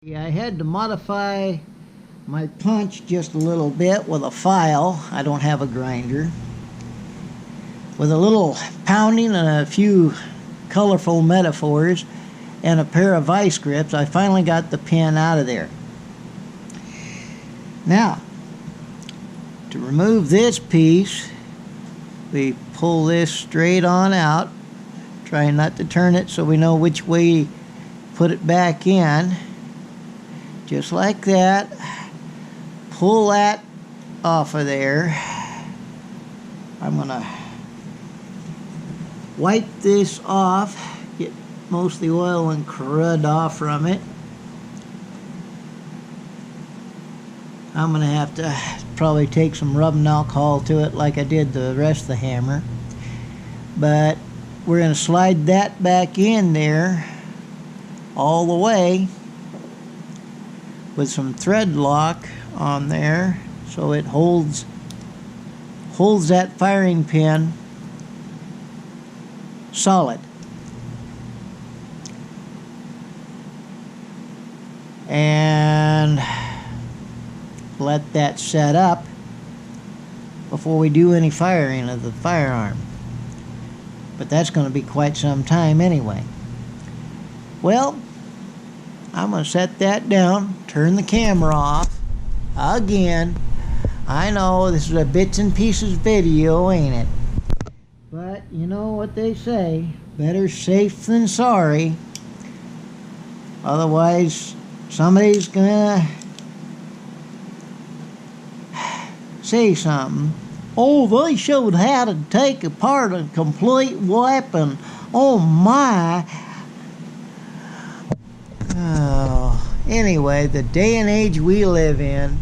Yeah, I had to modify my punch just a little bit with a file. I don't have a grinder. With a little pounding and a few colorful metaphors and a pair of vice grips, I finally got the pin out of there. Now, to remove this piece, we pull this straight on out, trying not to turn it so we know which way to put it back in. Just like that. Pull that off of there. I'm going to wipe this off, get most of the oil and crud off from it. I'm going to have to probably take some rubbing alcohol to it like I did the rest of the hammer. But we're going to slide that back in there all the way with some thread lock on there so it holds that firing pin solid. And let that set up before we do any firing of the firearm. But that's going to be quite some time anyway. Well, I'm going to set that down, turn the camera off again. I know this is a bits and pieces video, ain't it? But you know what they say, better safe than sorry. Otherwise, somebody's gonna say something. Oh, they showed how to take apart a complete weapon. Oh my. Oh, anyway, the day and age we live in,